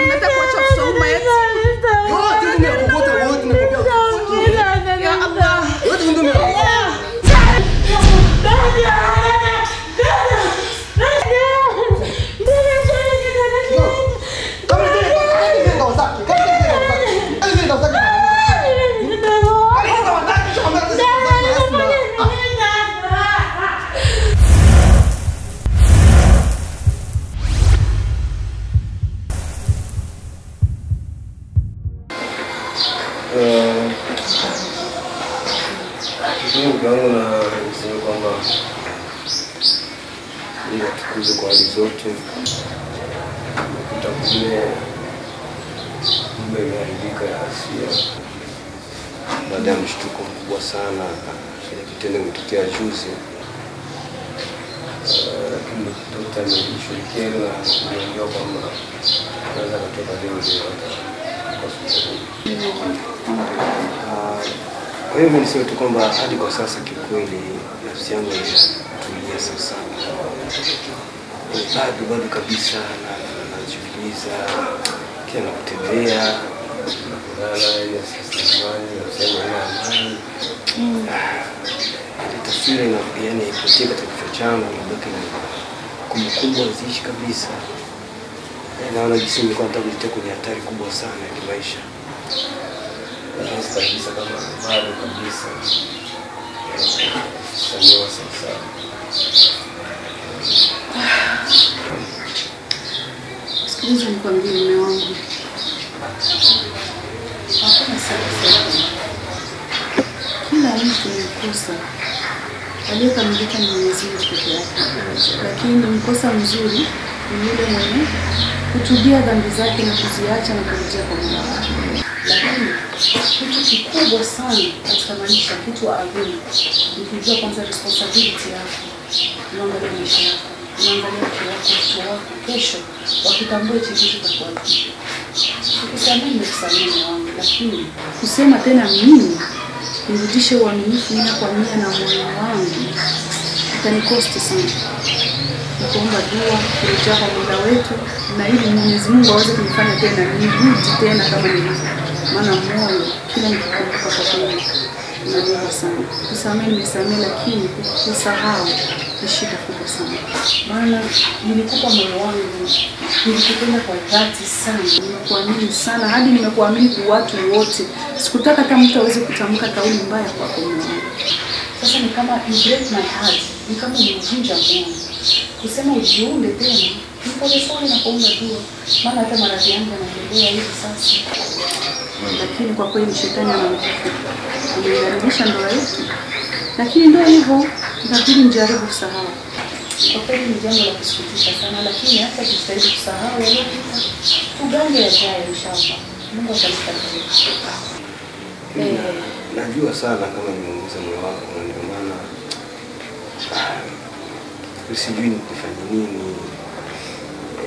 unataka kuacha kusoma eti. Yote nimekukuta wote nimekuambia. Ya Allah. Yote nimekuambia. Niseme kwamba Mungu atukuze kwa hali zote. Kule nyumba imeharibika ya Asia baada ya mshtuko mkubwa sana. Kile kitendo kimetokea juzi, lakini daktari ameshirikiana na kuongea kwamba anaweza kutoka leo kwa hospitali. Kwa hiyo niseme tu kwamba hadi kwa sasa kikweli nafsi yangu inatulia sasa. Bado kabisa najiuliza kila kutembea na kulala ile sasa nasema amani. Taswira ina yani ipotea katika kichwa changu, nibaki na kumbukumbu ziishi kabisa. Naona jinsi nilikuwa nataka kwenye hatari kubwa sana ya kimaisha. Kabisa kama bado kabisa sanyo sasa. Sikiliza nikwambie mume wangu. Hakuna sababu. Kila mtu anakosa. Aliyekamilika ni Mwenyezi Mungu pekee yake. Lakini mkosa mzuri ni yule mwenye kutubia dhambi zake na kuziacha na kurejea kwa Mungu. Lakini kitu kikubwa sana katika maisha, kitu adhimu, ni kujua kwanza responsibility yako. Unaangalia maisha yako, unaangalia watoto wako, kesho wakitambua hicho kitu kwa kweli. Ukisamini kusamini wangu, lakini kusema tena mimi nirudishe uaminifu mia kwa mia na moyo wangu itanikosti sana. Kuomba dua kurejea kwa Mola wetu na ili Mwenyezi Mungu aweze kunifanya tena nirudi tena kama nilivyo. Maana moyo kila nikikumbuka kwa kweli unauma sana. Kusamehe nimesamehe, lakini kusahau ni shida kubwa sana. Maana nilikupa moyo wangu, nilikupenda kwa dhati sana, nimekuamini sana hadi nimekuamini kwa watu wote. Sikutaka hata mtu aweze kutamka kauli mbaya kwako moyo wangu. Sasa ni kama you break my heart, ni kama univunja moyo. Kusema ujiunde tena, nipole na kuomba dua. Maana hata maradhi yangu yanaendelea hivi sasa. Lakini kwa kweli shetani anamtafuta. Ameharibisha ndoa yetu. Lakini ndio hivyo, tunabidi njaribu kusahau. Kwa kweli ni jambo la kusikitisha sana, lakini hata tujitahidi kusahau yaliyopita. Tugange yajayo inshallah. Mungu atakubariki. Najua sana kama nimeumiza moyo wako, na ndio maana sijui nifanye nini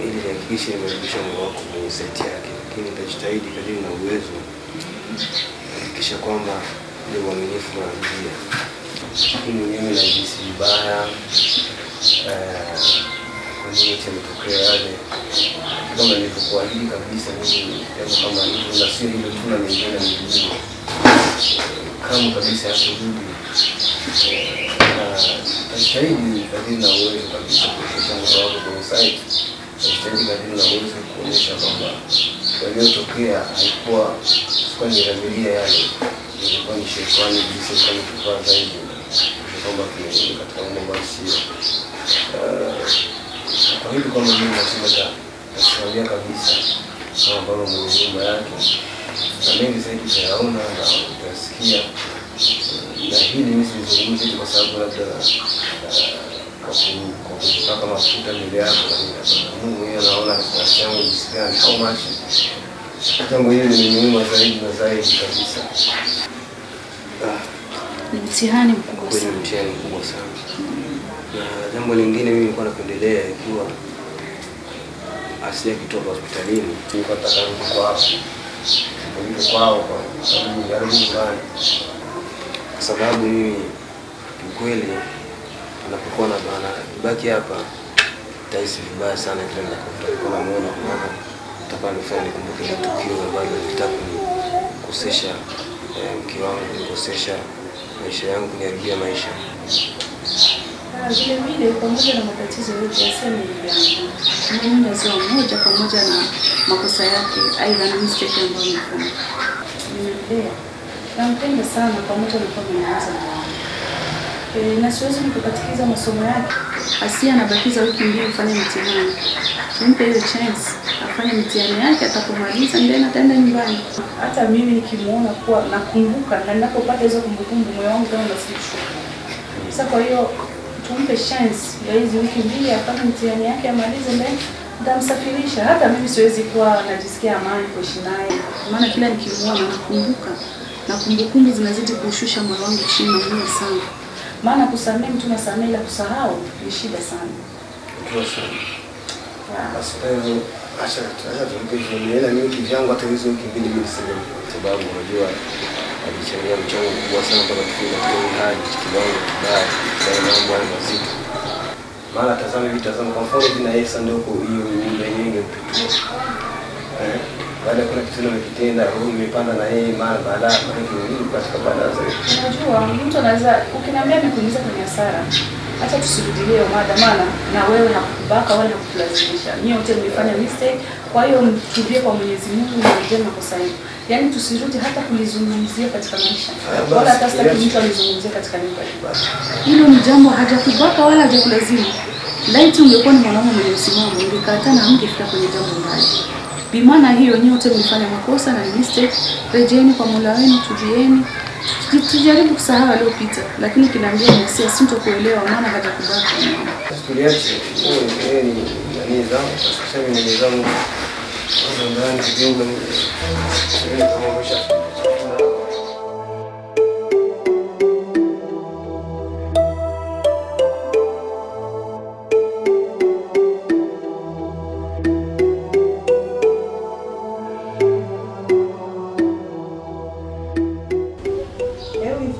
ili nihakikishe nimerudisha moyo wako kwenye seti yake, lakini nitajitahidi kadiri na uwezo kuhakikisha kwamba ni uaminifu na njia. Mimi mwenyewe najihisi vibaya kwa nini yametokea yale, kama nilivyokuahidi kabisa mimi jambo kama hilo, na sio hilo tu, na mengine mengine kama kabisa ya kurudi. Tajitahidi kadiri na uwezo kabisa kuhakikisha moyo wako kwenye site. Tajitahidi kadiri na uwezo kuonyesha kwamba yaliyotokea haikuwa kwa dhamiria yale, ilikuwa ni shetani jinsi kama kifaa zaidi, kwamba kiingia katika mambo sio. Kwa hiyo kama mimi nasema nasimamia kabisa kama baba mwenye nyumba yake, na mengi zaidi tunayaona na tutasikia. Na hili mimi sizungumzi kwa sababu labda kwa kutaka mafuta mbele yako, Mungu yeye anaona nafasi yangu jinsi gani au machi. Jambo hili ni muhimu zaidi na zaidi kabisa. Ni mtihani mkubwa sana. Ni mtihani mkubwa sana. Na jambo lingine mimi nilikuwa napendelea ikiwa Asia kitoka hospitalini, nilipata karibu kwa hapo. Ndio kwao kwa sababu ya nyumbani. Kwa sababu mimi kweli tunapokuwa na bana baki hapa taisi vibaya sana kile ninapokuwa namuona, Nataka nifanye nikumbuke ile tukio ambalo lilitaka kunikosesha mke wangu, kunikosesha maisha yangu, kuniharibia maisha. Vile vile pamoja na matatizo yote yasema ni mimi nazua moja pamoja na makosa yake, aidha na mistake ambayo nimefanya. Nimemlea. Nampenda sana pamoja na kwamba nianza na na siwezi nikakatikiza masomo yake. Asia anabakiza wiki mbili kufanya mtihani. Tumpe hiyo chance afanye mtihani yake, atakapomaliza ndio ataenda nyumbani. Hata mimi nikimuona kuwa nakumbuka na ninapopata hizo kumbukumbu moyo wangu kama unashuka. Sasa kwa hiyo tumpe chance ya hizi wiki mbili afanye mtihani yake amalize, ndio nitamsafirisha. Hata mimi siwezi kuwa najisikia amani kuishi naye, maana kila nikimuona nakumbuka na kumbukumbu zinazidi kushusha moyo wangu chini mwenyewe sana. Maana kusamehe mtu nasamehe, ila kusahau ni shida sana. Basi acha tumpe hela mingi vyangu hata hizo wiki mbili mimi sije, kwa sababu unajua alichangia mchango mkubwa sana kwa kufika katika hali kiwango kibaya kwa mambo haya mazito. Maana tazama kwa mfano hivi na Yesu ndio hiyo nyumba yenyewe mpitu. Baada kuna kitu nimekitenda, roho imepanda na yeye mara baada nini katika baraza. Unajua mtu anaweza ukiniambia nikuuliza kwenye hasara, acha tusirudilie mada, maana na wewe hakubaka wala hakulazimisha. Nyie wote mlifanya mistake, kwa hiyo mtubie kwa Mwenyezi Mungu na mjema kosa hilo. Yaani tusirudi hata kulizungumzia katika maisha. Wala hata sitaki mtu alizungumzie katika nyumba hii. Hilo ni jambo hajakubaka wala hajakulazimu. Laiti ungekuwa ni mwanaume mwenye msimamo, ungekataa na ungefika kwenye jambo mbaya. Bimana hiyo nyote mlifanya makosa na mistake, rejeni kwa Mola wenu, tubieni. Tujaribu kusahau aliyopita, lakini kinaambia ni sintokuelewa maana hajakubaka. Tuliache ni nidhamu, sasa ni nidhamu. Ndani kidogo ni kama mwisho.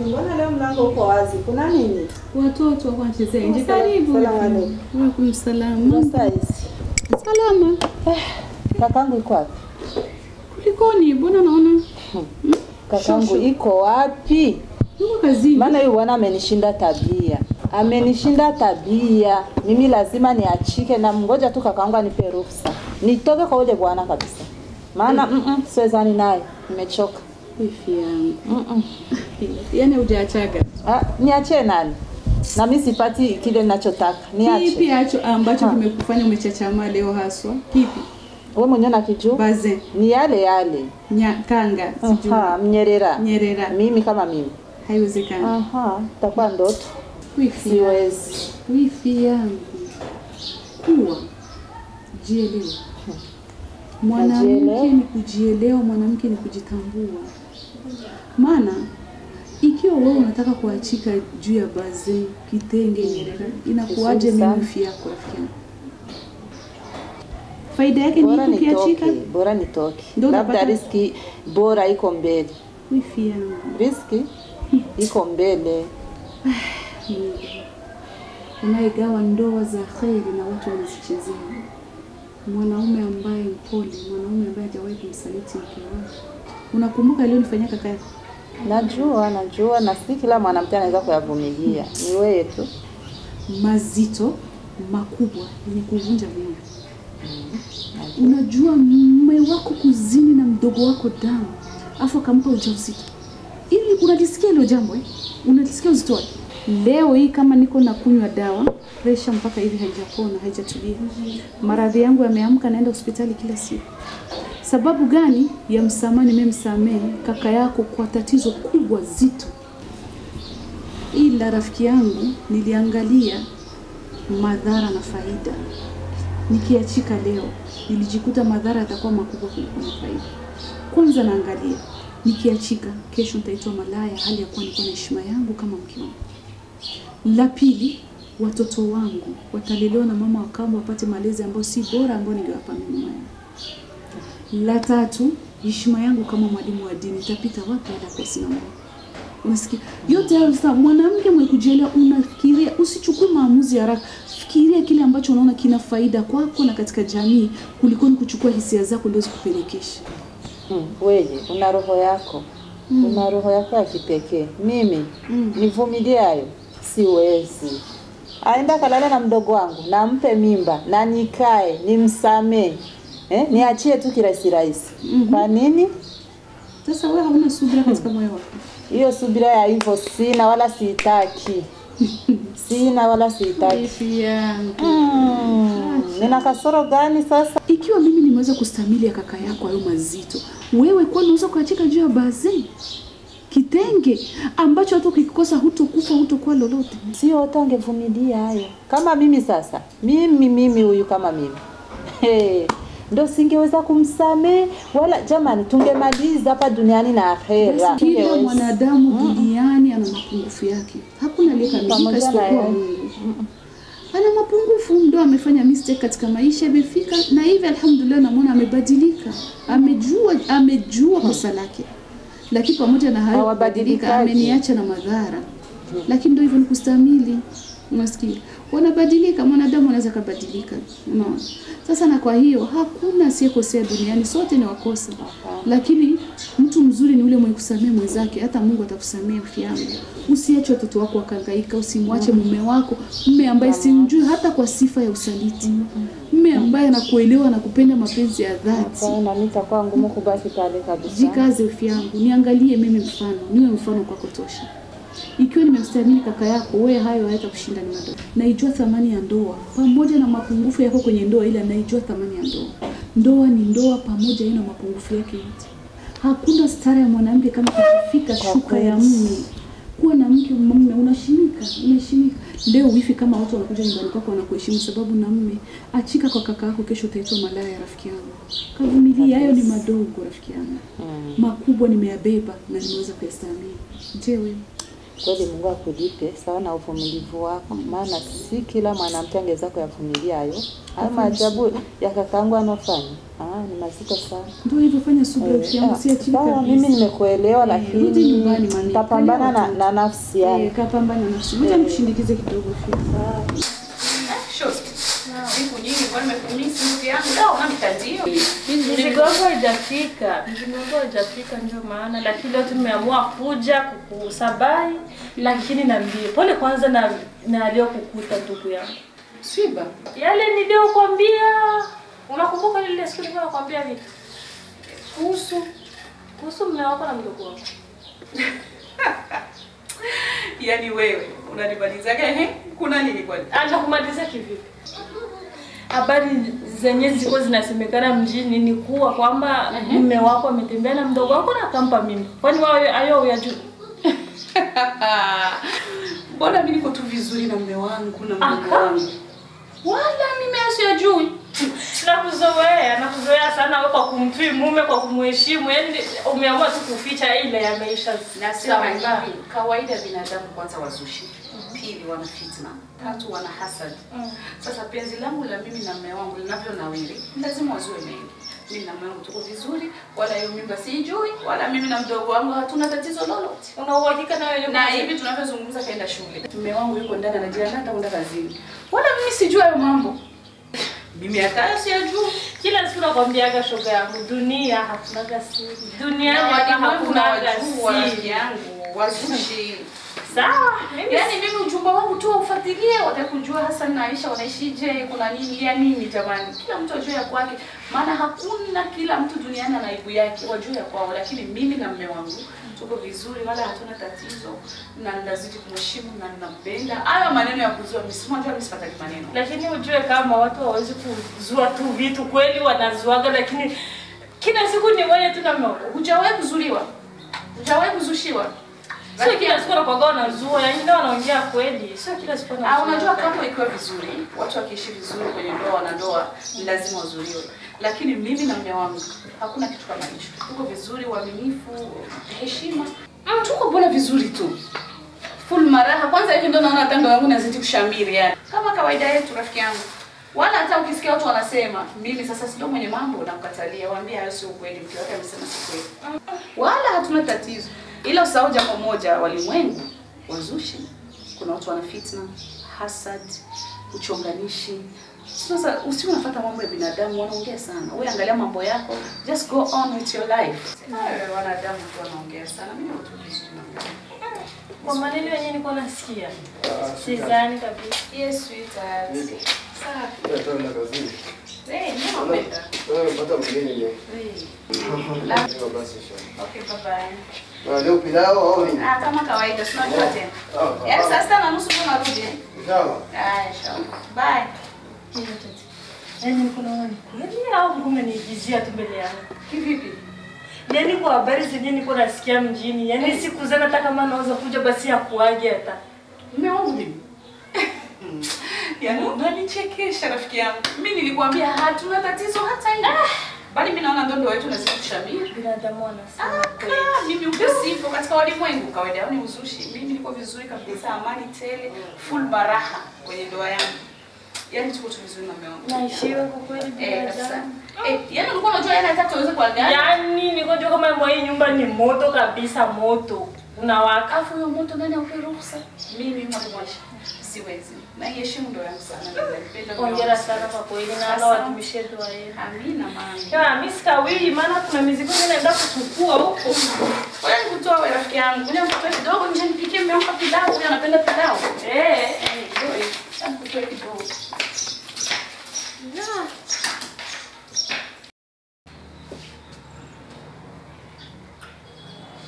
Mbona leo mlango uko wazi? Kuna nini? Watoto wako wanachezea nje. Karibu. Salamu alaykum. Wa salamu. Salama. Kakangu iko wapi? Kulikoni? Mbona naona? Kakangu iko wapi? Yuko kazini. Maana yeye bwana amenishinda tabia. Amenishinda tabia. Mimi lazima niachike na ngoja tu kakangu anipe ruhusa. Nitoke kwa yule bwana kabisa. Maana siwezani naye. Nimechoka. Wifi yangu. Yaani hujaachaga. Niache nani? Na mimi sipati kile ninachotaka. Niache. Kipi ambacho kimekufanya umechachamaa leo haswa? Kipi? Wewe mwenyewe unakijua? Baze. Ni yale. Kanga, sijui. Mnyerera. Mimi kama mimi. Haiwezekani. Itakuwa ndoto. Wifi. Siwezi. Wifi yangu. Kuwa jielewa. Mwanamke ni kujielewa, mwanamke ni kujitambua. Maana ikiwa wewe unataka kuachika juu ya baze, kitenge, nyerera, inakuaje mimi wifi yako rafiki yangu? Faida yake ni kukiachika? Bora nitoke. Labda riski bora iko mbele. Wifi yangu. Riski iko mbele. Unaigawa ndoa za kheri na watu wanazichezea. Mwanaume ambaye mpole, mwanaume ambaye hajawahi kumsaliti mke wake. Unakumbuka leo nifanyia kaka yako? Najua na si kila mwanamke anaweza kuyavumilia. Ni wewe tu. Mazito makubwa yenye kuvunja moyo. Unajua mume wako kuzini na mdogo wako damu, afu akampa ujauzito. Ili unajisikia hilo jambo Unajisikia uzito wake? Leo hii kama niko na kunywa dawa, pressure mpaka hivi haijapona, haijatulia. Maradhi yangu yameamka, naenda hospitali kila siku. Sababu gani? Ya msamaha nimemsamehe kaka yako kwa tatizo kubwa zito. Ila rafiki yangu niliangalia madhara na faida. Nikiachika leo, nilijikuta madhara yatakuwa makubwa kuliko faida. Kwanza naangalia, nikiachika kesho nitaitwa malaya hali ya kuwa niko na heshima yangu kama mke wangu. La pili, watoto wangu watalelewa na mama wakambo wapate malezi ambayo si bora ambayo ningewapa mimi mama yangu. La tatu, heshima yangu kama mwalimu wa dini itapita wapi hata kwa sina Mungu. Unasikia? Yote hayo sasa mwanamke mwenye kujielewa unafikiria, usichukue maamuzi haraka. Fikiria fanya kile ambacho unaona kina faida kwako na katika jamii kuliko ni kuchukua hisia zako ndio zikupelekeshe. Wewe una roho yako. Una roho yako ya kipekee. Mimi nivumilie hayo siwezi. Aenda kalala na mdogo wangu, nampe mimba, na nikae, nimsamee. Niachie tu kirahisi. Kwa nini? Sasa wewe hauna subira katika moyo wako. Hiyo subira ya hivyo sina wala sitaki. Sina wala sitaki. Nina kasoro gani sasa? Ikiwa mimi nimeweza kustamili ya kaka yako hayo mazito, wewe kwa unaweza kuachika juu ya baze? Kitenge ambacho hata ukikosa hutokufa hutokuwa lolote. Sio hata ungevumilia hayo. Kama mimi sasa, mimi huyu kama mimi. Ndo singeweza kumsamee wala jamani tungemaliza hapa duniani na akhera. Kila mwanadamu duniani ana mapungufu yake. Hakuna aliyekamilika isipokuwa Mungu. Ana mapungufu, ndo amefanya mistake katika maisha imefika na hivi alhamdulillah namuona amebadilika. Amejua kosa lake. Lakini pamoja na hayo kubadilika ameniacha na madhara. Lakini ndio hivyo ni kustamili. Unasikia? Wanabadilika, mwanadamu anaweza kubadilika. Unaona? Sasa na kwa hiyo hakuna asiyekosea duniani, sote ni wakosa. Lakini mtu mzuri ni yule mwenye kusamea mwenzake, hata Mungu atakusamea ufiangu. Usiache watoto wako wakangaika, usimwache mume wako, mume ambaye simjui hata kwa sifa ya usaliti. Mume ambaye anakuelewa na kupenda mapenzi ya dhati. Na mimi itakuwa ngumu kubaki pale kabisa. Jikaze ufiangu, niangalie mimi mfano, niwe mfano kwako tosha. Ikiwa nimemstahimili kaka yako, wewe hayo hayatakushinda ni madogo. Naijua thamani ya ndoa. Pamoja na mapungufu yako kwenye ndoa ila naijua thamani ya ndoa. Ndoa ni ndoa pamoja ina mapungufu yake yote. Hakuna stara ya mwanamke kama kufika shuka ya mume. Kuwa na mke mume unaheshimika. Leo wifi kama watu wanakuja nyumbani kwako wanakuheshimu sababu na mume. Achika kwa kaka yako kesho utaitwa malaya rafiki yangu. Kavumilia, hayo ni madogo rafiki yangu. Makubwa nimeyabeba na nimeweza kuyastahimili. Je, wewe? Kweli Mungu akulipe sawa na uvumilivu wako, maana si kila mwanamke angeweza kuyavumilia hayo. Hayo maajabu ya kakangu anafanya. Ni mazito sana. Ndio hivyo, fanya subira ukiangu si achika kabisa. Mimi nimekuelewa lakini nitapambana na nafsi yangu. Kapambana na nafsi. Ngoja nikushindikize kidogo tu. Siku nyingi kwa nimekumisi mke yangu leo mami tandio. Mzigo hajafika ndio maana, lakini leo tumeamua kuja kukusabai, lakini niambie pole kwanza na aliyokukuta ndugu yangu. Swiba. Yale niliyokuambia, unakumbuka ile siku niliyokuambia vipi? Kuhusu mume wako na mdogo wako. Yaani wewe unanimalizaga kuna nini kwani? Anakumaliza kivipi? Habari zenye ziko zinasemekana mjini ni kuwa kwamba mume wako ametembea na mdogo wako na akampa mimi. Kwani wao hayo uyajua? Mbona mimi niko tu vizuri na mume wangu na mdogo wangu? Wala mimi asiyajui. Nakuzoea sana wewe kwa kumtii mume, kwa kumheshimu. Yaani umeamua tu kuficha ile ya maisha. Nasema hivi, kawaida binadamu kwanza wazushi. Pili wana fitna, tatu wana hasad. Sasa penzi langu la mimi na mume wangu linavyonawiri, lazima wazue mengi. Mimi na mume wangu tuko vizuri, wala hiyo mimba sijui, wala mimi na mdogo wangu hatuna tatizo lolote. Una uhakika na wewe? Na hivi tunavyozungumza kaenda shule. Mume wangu yuko ndani anajiandaa hata kwenda kazini. Wala mimi sijui hayo mambo. Mimi hata sijui. Kila siku nakwambiaga shoga yangu, dunia hakuna siri. Duniani hakuna siri yangu, wazushi. Sawa. Yaani mimi ujumba wangu tu ufuatilie, watakujua Hassan na Aisha wanaishije, kuna nini ya nini jamani. Kila mtu ajue ya kwake, maana hakuna kila mtu duniani ana aibu yake, wajue ya kwao, lakini mimi na mume wangu tuko vizuri wala hatuna tatizo na ndazidi kumheshimu na ninampenda. Hayo maneno ya kuzua misimu ndio msipataki maneno. Lakini ujue kama watu hawawezi kuzua tu vitu, kweli wanazuaga, lakini kila siku ni wewe tu na mume wako. Hujawahi kuzuliwa? Hujawahi kuzushiwa? Sio kila siku anakuwa anazua, yaani ndio anaongea kweli. Sio kila siku anazua. Unajua kama ikiwa vizuri, watu wakiishi vizuri kwenye ndoa na ndoa ni lazima wazuliwe. Lakini mimi na mume wangu hakuna kitu kama hicho. Tuko vizuri, uaminifu, heshima. Tuko bora vizuri tu. Full maraha. Kwanza hivi ndio naona tando yangu nazidi kushamiri yani. Kama kawaida yetu rafiki yangu. Wala hata ukisikia watu wanasema mimi sasa sio mwenye mambo na kukatalia, waambie hayo sio kweli, mtu wake amesema si kweli. Wala hatuna tatizo. Ila usahau jambo moja, walimwengu wazushi. Kuna watu wana fitna, hasad, uchonganishi. Sasa usiwe unafuata mambo ya binadamu, wanaongea sana. Wewe angalia mambo yako, just go on with your life. Wanadamu tu wanaongea sana. Mimi natuliza tu. Kwa maneno yenyewe niko nasikia. Sidhani kabisa. Yes, sweetheart. Safi. Ndio tuna kazi. Mimi napenda. Wewe pata mgeni leo. Love. Basi shamba. Okay, bye-bye. Leo pilau au nini? Kama kawaida, tunajua tena. Yaani saa 6:30 tunarudi. Sawa. Inshallah. Bye. Yaani niko naona ni kweli au umeniigizia tu mbele yangu? Kivipi? Yaani kwa habari zenyewe niko nasikia mjini. Yaani siku zana hata kama naweza kuja basi ya kuage hata. Mume wangu mimi. Yaani unanichekesha rafiki yangu. Mimi nilikwambia hatuna tatizo hata hili. Bali mimi naona ndondo wetu lazima tushamiri. Binadamu anasema kweli. Mimi ukisifu katika walimwengu kawaida ni uzushi. Mimi niko vizuri kabisa, amani tele, full baraha kwenye ndoa yangu. Yaani tuko tu vizuri na mume wangu. Naishiwa kwa kweli binadamu. Yaani ulikuwa unajua yana hata tuweze kwa gani? Yaani niko jua kama mwa hii nyumba ni moto kabisa, moto. Unawaka. Afu huyo moto nani aupe ruhusa? Mimi mwanamwashi. Siwezi. Na heshimu ndoa yangu sana. Napenda. Hongera sana kwa kweli na Allah watumishie dua yenu. Amina mama. Ya, mimi sikawii maana kuna mizigo mimi naenda kuchukua huko. Wewe nikutoa wewe rafiki yangu. Ngoja nikutoe kidogo nje nipikie mume wangu pilau. Huyu anapenda pilau. Ndio hiyo. Sasa nikutoe kidogo.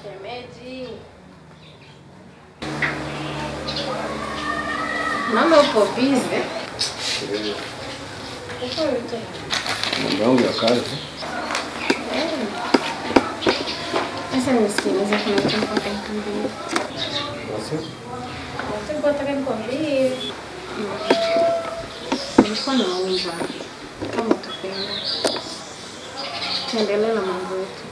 Shemeji. Mama uko busy? Uko yote. Mambo yangu ya kazi. Sasa nisikilize kuna kitu kwa kumwambia. Basi. Nataka nataka nikwambie. Nilikuwa naomba kama tupenda tuendelee na mambo yetu.